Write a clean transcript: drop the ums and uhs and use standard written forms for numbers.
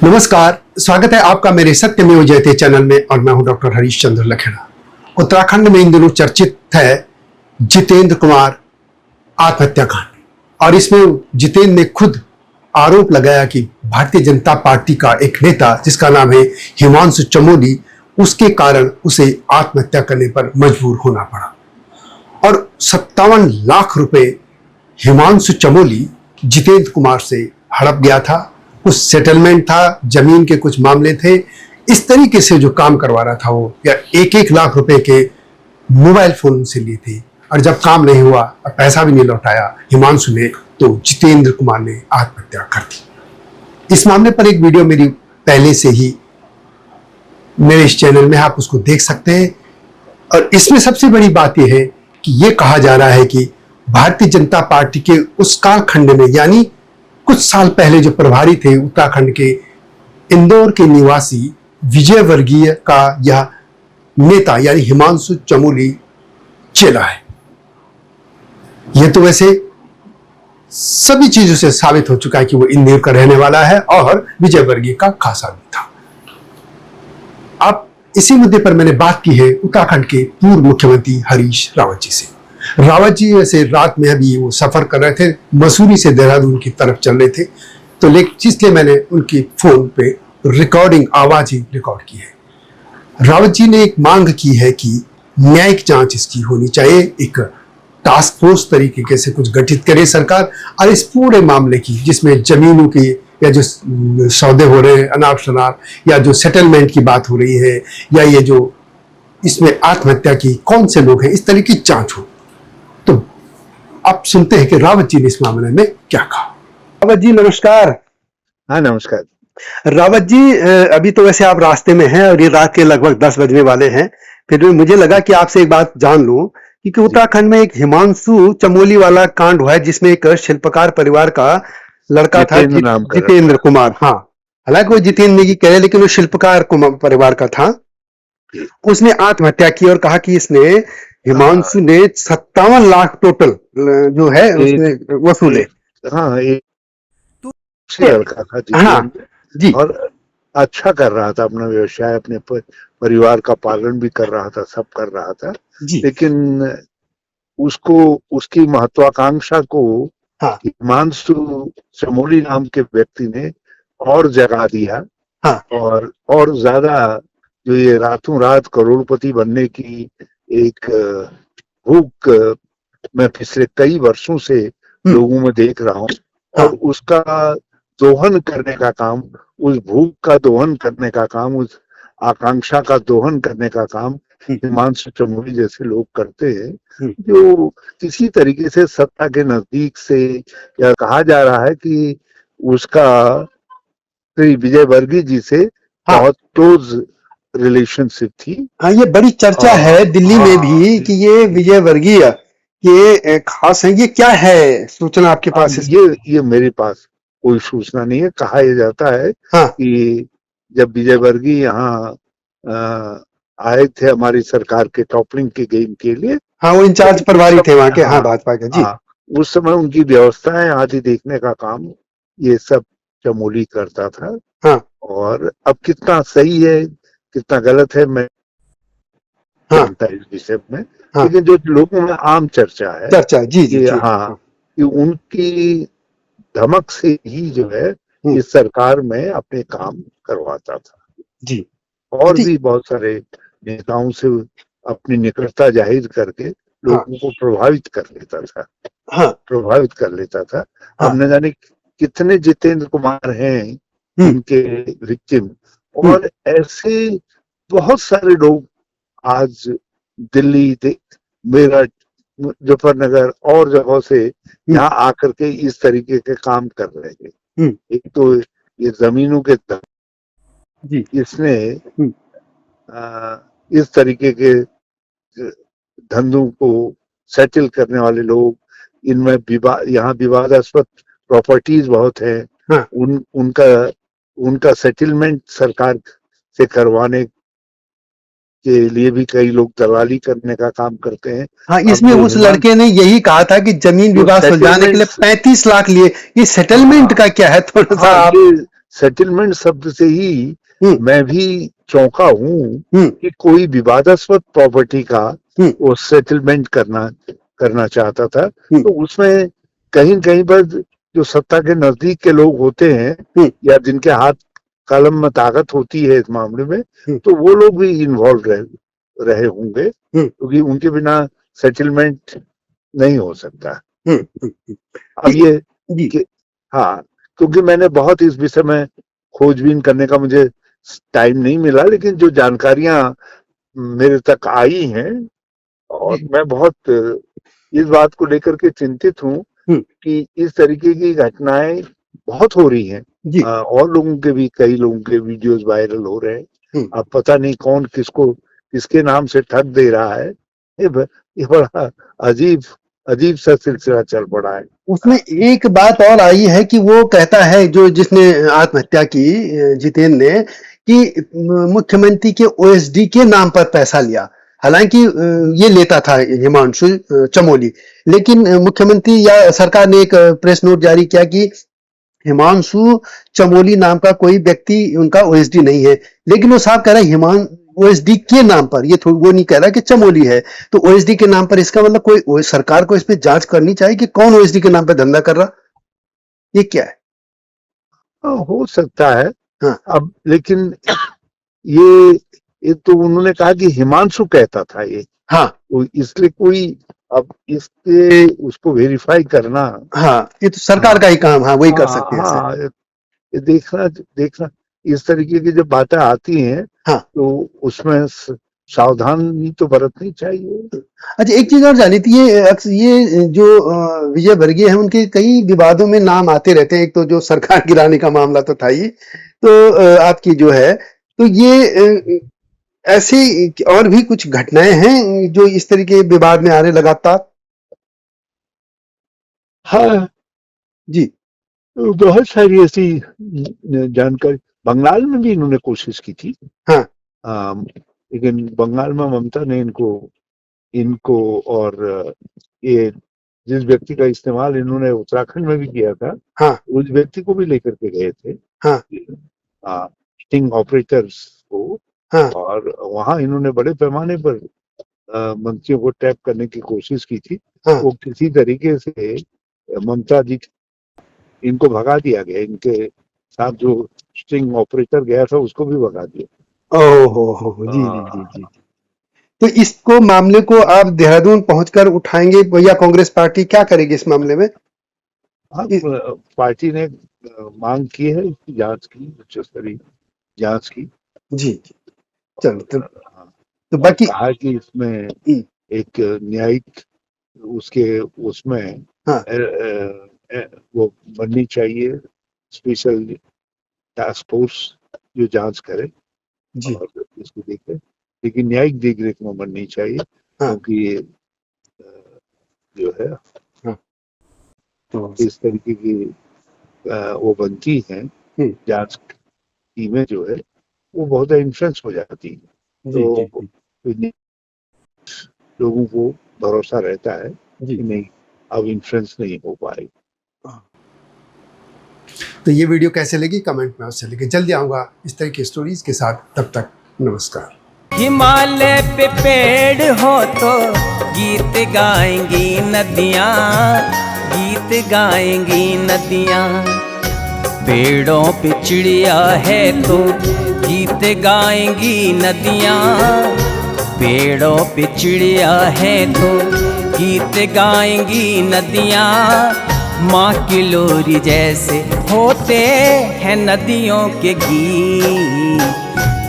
नमस्कार, स्वागत है आपका मेरे सत्यमेव जयते चैनल में और मैं हूं डॉक्टर हरीश चंद्र लखेड़ा। उत्तराखंड में इन दिनों चर्चित है जितेंद्र कुमार आत्महत्या कांड और इसमें जितेंद्र ने खुद आरोप लगाया कि भारतीय जनता पार्टी का एक नेता जिसका नाम है हिमांशु चमोली, उसके कारण उसे आत्महत्या करने पर मजबूर होना पड़ा और 57 लाख रुपए हिमांशु चमोली जितेंद्र कुमार से हड़प गया था। कुछ सेटलमेंट था, जमीन के कुछ मामले थे, इस तरीके से जो काम करवा रहा था वो, या 1-1 लाख रुपए के मोबाइल फोन से लिए थे और जब काम नहीं हुआ और पैसा भी नहीं लौटाया हिमांशु ने, तो जितेंद्र कुमार ने आत्महत्या कर दी। इस मामले पर एक वीडियो मेरी पहले से ही मेरे इस चैनल में, आप उसको देख सकते हैं। और इसमें सबसे बड़ी बात यह है कि यह कहा जा रहा है कि भारतीय जनता पार्टी के उस कालखंड में, यानी कुछ साल पहले जो प्रभारी थे उत्तराखंड के इंदौर के निवासी विजयवर्गीय का यह नेता यानी हिमांशु चमोली चेला है। यह तो वैसे सभी चीजों से साबित हो चुका है कि वो इंदौर का रहने वाला है और विजयवर्गीय का खास आदमी था। अब इसी मुद्दे पर मैंने बात की है उत्तराखंड के पूर्व मुख्यमंत्री हरीश रावत जी से। रावत जी वैसे रात में अभी वो सफर कर रहे थे, मसूरी से देहरादून की तरफ चल रहे थे, तो इसलिए मैंने उनकी फोन पे रिकॉर्डिंग आवाज ही रिकॉर्ड की है। रावत जी ने एक मांग की है कि न्यायिक जांच इसकी होनी चाहिए, एक टास्क फोर्स तरीके से कुछ गठित करे सरकार और इस पूरे मामले की, जिसमें जमीनों की या जो सौदे हो रहे हैं अनाप शनाप, या जो सेटलमेंट की बात हो रही है, या ये जो इसमें आत्महत्या की कौन से लोग हैं, इस तरह की जांच हो। तो अब सुनते हैं कि रावत जी ने इस मामले में क्या कहा। रावत जी नमस्कार। हाँ नमस्कार। रावत जी, अभी तो वैसे आप रास्ते में हैं और ये रात के लगभग 10 बजने वाले हैं, फिर भी मुझे लगा कि आपसे एक बात जान लूं कि उत्तराखंड में एक हिमांशु चमोली वाला कांड हुआ है जिसमें एक शिल्पकार परिवार का लड़का था जितेंद्र कुमार। हाँ, हालांकि वो जितेंद्र की कहे, लेकिन वो शिल्पकार परिवार का था। उसने आत्महत्या की और कहा कि इसने हिमांशु ने 57 लाख टोटल जो है उसने वसूले। हाँ, एक लड़का था जी, और अच्छा कर रहा था अपना व्यवसाय, अपने परिवार का पालन भी कर रहा था, सब कर रहा था जी। लेकिन उसको उसकी महत्वाकांक्षा को हाँ, हिमांशु चमोली नाम के व्यक्ति ने और जगा दिया। हाँ, और ज्यादा जो ये रातों रात करोड़पति बनने की एक भूख मैं पिछले कई वर्षों से लोगों में देख रहा हूँ, और उसका दोहन करने का काम, उस भूख का दोहन करने का काम, उस आकांक्षा का दोहन करने का काम हिमांशु चमोली जैसे लोग करते हैं, जो किसी तरीके से सत्ता के नजदीक से, या कहा जा रहा है कि उसका श्री विजयवर्गीय जी से बहुत क्लोज रिलेशनशिप थी। हाँ, ये बड़ी चर्चा है दिल्ली में भी कि ये विजयवर्गीय ये खास है। ये क्या है सूचना आपके पास? ये मेरे पास कोई सूचना नहीं है। कहा यह जाता है कि जब विजयवर्गीय यहाँ आए थे हमारी सरकार के टॉपलिंग के गेम के लिए, हाँ, वो इंचार्ज प्रभारी थे वहाँ के, हाँ, भाजपा के जी। उस समय उनकी व्यवस्थाएं आदि देखने का काम ये सब चमोली करता था। हाँ, और अब कितना सही है कितना गलत है मैं जानता इस विषय में, लेकिन जो लोगों में आम चर्चा है जी, जी, हाँ, कि उनकी धमक से ही जो है इस सरकार में अपने काम करवाता था जी। और भी बहुत सारे नेताओं से अपनी निकटता जाहिर करके लोगों को प्रभावित कर लेता था। अब न जाने कितने जितेंद्र कुमार हैं इनके विक्टिम, और ऐसे बहुत सारे लोग आज दिल्ली, मेरठ, मुजफ्फरनगर और जगहों से यहाँ आकर के इस तरीके के काम कर रहे हैं। एक तो ये जमीनों के इसने इस तरीके के धंधों को सेटल करने वाले लोग, इनमें यहाँ विवादास्पद प्रॉपर्टीज बहुत है, उनका सेटलमेंट सरकार से करवाने के लिए भी कई लोग दलाली करने का काम करते हैं। हाँ, इसमें उस लड़के ने यही कहा था कि जमीन विवाद सुलझाने के लिए 35 लाख लिए। ये सेटलमेंट का क्या है, थोड़ा सा सेटलमेंट शब्द से ही हम्म। मैं भी चौंका हूँ हम्म। कि कोई विवादास्पद प्रॉपर्टी का हम्म। वो सेटलमेंट करना चाहता था। हम्म। तो उसमें कहीं कहीं पर जो सत्ता के नजदीक के लोग होते हैं या जिनके हाथ कलम में ताकत होती है इस मामले में, तो वो लोग भी इन्वॉल्व रहे होंगे, क्योंकि उनके बिना सेटलमेंट नहीं हो सकता। अब ये कि हाँ, क्योंकि मैंने बहुत इस विषय में खोजबीन करने का मुझे टाइम नहीं मिला, लेकिन जो जानकारियां मेरे तक आई हैं, और मैं बहुत इस बात को लेकर के चिंतित हूँ कि इस तरीके की घटनाएं बहुत हो रही हैं। और लोगों के भी, कई लोगों के वीडियोस वायरल हो रहे हैं। अब पता नहीं कौन किसके नाम से ठग दे रहा है। ये बड़ा अजीब सा सिलसिला चल पड़ा है। उसमें एक बात और आई है कि वो कहता है, जो जिसने आत्महत्या की, जितेंद्र ने, कि मुख्यमंत्री के ओएसडी के नाम पर पैसा लिया। हालांकि ये लेता था हिमांशु चमोली, लेकिन मुख्यमंत्री या सरकार ने एक प्रेस नोट जारी किया कि हिमांशु चमोली नाम का कोई व्यक्ति उनका ओएसडी नहीं है। लेकिन वो साहब कह रहे हैं ओएसडी के नाम पर, ये वो नहीं कह रहा कि चमोली है। तो ओएसडी के नाम पर, इसका मतलब कोई सरकार को इस पे जांच करनी चाहिए कि कौन ओएसडी के नाम पे धंधा कर रहा, ये क्या है? हो सकता है। हाँ। अब लेकिन ये तो उन्होंने कहा कि हिमांशु कहता था ये। हाँ। तो इसलिए कोई, अब इसके उसको वेरीफाई करना, हाँ, ये तो सरकार का ही काम, हाँ, वही कर सकते हैं। हाँ, ये देखना इस तरीके की जब बातें आती हैं, हाँ, तो उसमें सावधानी तो बरतनी चाहिए। अच्छा, एक चीज और जानी थी, ये जो विजय वर्गीय है, उनके कई विवादों में नाम आते रहते हैं। एक तो जो सरकार गिराने का मामला तो था ही, तो आपकी जो है, तो ये ऐसी और भी कुछ घटनाएं हैं जो इस तरीके विवाद में आ रहे लगातार। हाँ जी, बहुत सारी ऐसी जानकारी, बंगाल में भी इन्होंने कोशिश की थी। हाँ। लेकिन बंगाल में ममता ने इनको और ये जिस व्यक्ति का इस्तेमाल इन्होंने उत्तराखंड में भी किया था, हाँ, उस व्यक्ति को भी लेकर के गए थे। हाँ, स्टिंग ऑपरेटर्स को। हाँ, और वहां इन्होंने बड़े पैमाने पर मंत्रियों को टैप करने की कोशिश की थी। हाँ। वो किसी तरीके से ममता जी, इनको भगा दिया गया। इनके साथ जो स्टिंग ऑपरेटर गया था उसको भी भगा दिया। ओहो, जी जी जी जी। तो इसको, मामले को आप देहरादून पहुंचकर उठाएंगे या कांग्रेस पार्टी क्या करेगी इस मामले में? हाँ, पार्टी ने मांग की है इसकी जांच की, उच्च स्तरीय जांच की। जी, चलो, तो बाकी कहा कि इसमें एक न्यायिक उसमें हाँ, वो बननी चाहिए, स्पेशल टास्क फोर्स जो जांच करे जी, और इसको देखे, लेकिन न्यायिक देखरेख में बननी चाहिए। हाँ, क्योंकि ये जो है, हाँ, तो इस तरीके की वो बनती है जांच टीमें जो है, वो बहुत इन्फ्लुएंस हो जाती है। तो लोगों को भरोसा रहता है कि नहीं, अब इन्फ्लुएंस नहीं हो पाएगी। तो ये वीडियो कैसे लगी कमेंट में अवश्य लिखें। जल्दी आऊँगा इस तरह की स्टोरीज के साथ, तब तक नमस्कार। हिमालय पे पेड़ हो तो गीत गाएंगी नदियाँ, गीत गाएंगी नदियाँ। पेड़ों पे चिड़िया है तो गीत गाएंगी नदियाँ, पेड़ों पे चिड़िया है तो गीत गाएंगी नदियाँ। माँ की लोरी जैसे होते हैं नदियों के गीत।